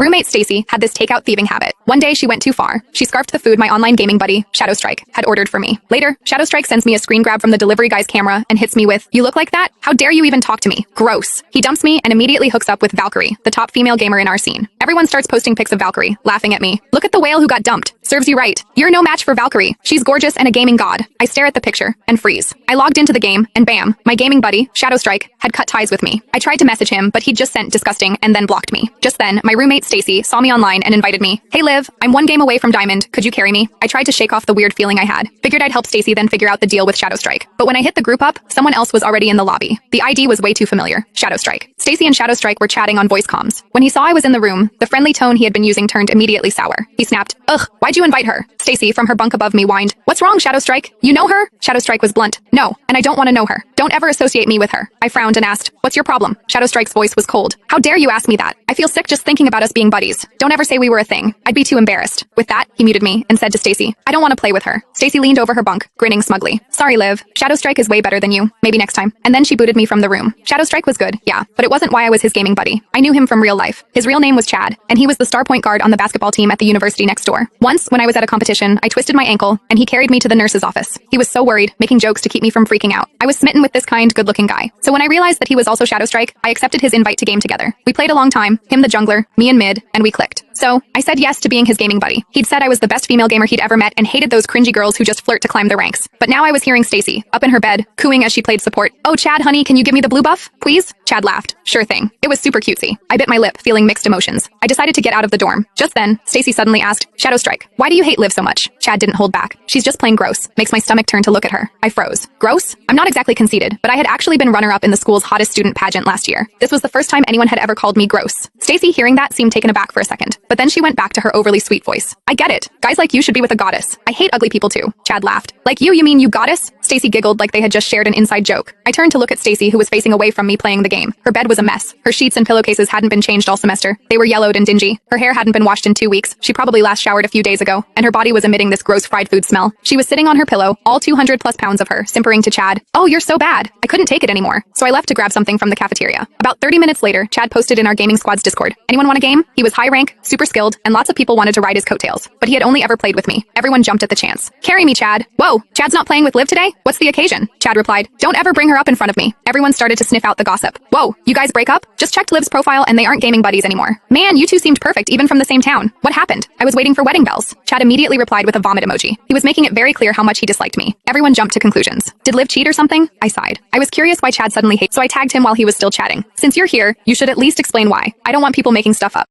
Roommate Stacy had this takeout thieving habit. One day she went too far. She scarfed the food my online gaming buddy, Shadowstrike, had ordered for me. Later, Shadowstrike sends me a screen grab from the delivery guy's camera and hits me with, "You look like that? How dare you even talk to me? Gross." He dumps me and immediately hooks up with Valkyrie, the top female gamer in our scene. Everyone starts posting pics of Valkyrie, laughing at me. "Look at the whale who got dumped. Serves you right. You're no match for Valkyrie. She's gorgeous and a gaming god." I stare at the picture and freeze. I logged into the game and bam, my gaming buddy, Shadowstrike, had cut ties with me. I tried to message him, but he just sent disgusting and then blocked me. Just then, my roommate Stacy saw me online and invited me. "Hey Liv, I'm one game away from Diamond. Could you carry me?" I tried to shake off the weird feeling I had. Figured I'd help Stacy then figure out the deal with Shadowstrike. But when I hit the group up, someone else was already in the lobby. The ID was way too familiar. Shadowstrike. Stacy and Shadowstrike were chatting on voice comms. When he saw I was in the room, the friendly tone he had been using turned immediately sour. He snapped, "Ugh, why'd you invite her?" Stacy from her bunk above me whined, "What's wrong, Shadowstrike? You know her?" Shadowstrike was blunt. "No, and I don't want to know her. Don't ever associate me with her." I frowned and asked, "What's your problem?" Shadowstrike's voice was cold. "How dare you ask me that? I feel sick just thinking about us being buddies. Don't ever say we were a thing. I'd be too embarrassed." With that, he muted me and said to Stacy, "I don't want to play with her." Stacy leaned over her bunk, grinning smugly. "Sorry, Liv. Shadowstrike is way better than you. Maybe next time." And then she booted me from the room. Shadowstrike was good, yeah, but it wasn't why I was his gaming buddy. I knew him from real life. His real name was Chad, and he was the star point guard on the basketball team at the university next door. Once, when I was at a competition, I twisted my ankle, and he carried me to the nurse's office. He was so worried, making jokes to keep me from freaking out. I was smitten with this kind, good-looking guy. So when I realized that he was also Shadowstrike, I accepted his invite to game together. We played a long time, him the jungler, me in mid, and we clicked. So, I said yes to being his gaming buddy. He'd said I was the best female gamer he'd ever met and hated those cringy girls who just flirt to climb the ranks. But now I was hearing Stacy, up in her bed, cooing as she played support. "Oh, Chad, honey, can you give me the blue buff, please?" Chad laughed. "Sure thing." It was super cutesy. I bit my lip, feeling mixed emotions. I decided to get out of the dorm. Just then, Stacy suddenly asked, "Shadowstrike, why do you hate Liv so much?" Chad didn't hold back. "She's just plain gross." Makes my stomach turn to look at her. I froze. Gross? I'm not exactly conceited, but I had actually been runner-up in the school's hottest student pageant last year. This was the first time anyone had ever called me gross. Stacy, hearing that, seemed taken aback for a second, but then she went back to her overly sweet voice. "I get it. Guys like you should be with a goddess. I hate ugly people too." Chad laughed. "Like you mean you goddess?" Stacy giggled like they had just shared an inside joke. I turned to look at Stacy, who was facing away from me playing the game. Her bed was a mess. Her sheets and pillowcases hadn't been changed all semester. They were yellowed and dingy. Her hair hadn't been washed in 2 weeks. She probably last showered a few days ago, and her body was emitting this gross fried food smell. She was sitting on her pillow, all 200 plus pounds of her, simpering to Chad, "Oh, you're so bad." I couldn't take it anymore, so I left to grab something from the cafeteria. About 30 minutes later, Chad posted in our gaming squad's Discord, "Anyone want a game?" He was high rank, super skilled, and lots of people wanted to ride his coattails, but he had only ever played with me. Everyone jumped at the chance. "Carry me, Chad." "Whoa, Chad's not playing with Liv today? What's the occasion?" Chad replied, "Don't ever bring her up in front of me." Everyone started to sniff out the gossip. "Whoa, you guys break up? Just checked Liv's profile and they aren't gaming buddies anymore. Man, you two seemed perfect even from the same town. What happened?" "I was waiting for wedding bells." Chad immediately replied with a vomit emoji. He was making it very clear how much he disliked me. Everyone jumped to conclusions. Did Liv cheat or something? I sighed. I was curious why Chad suddenly hated, so I tagged him while he was still chatting. "Since you're here, you should at least explain why. I don't want people making stuff up."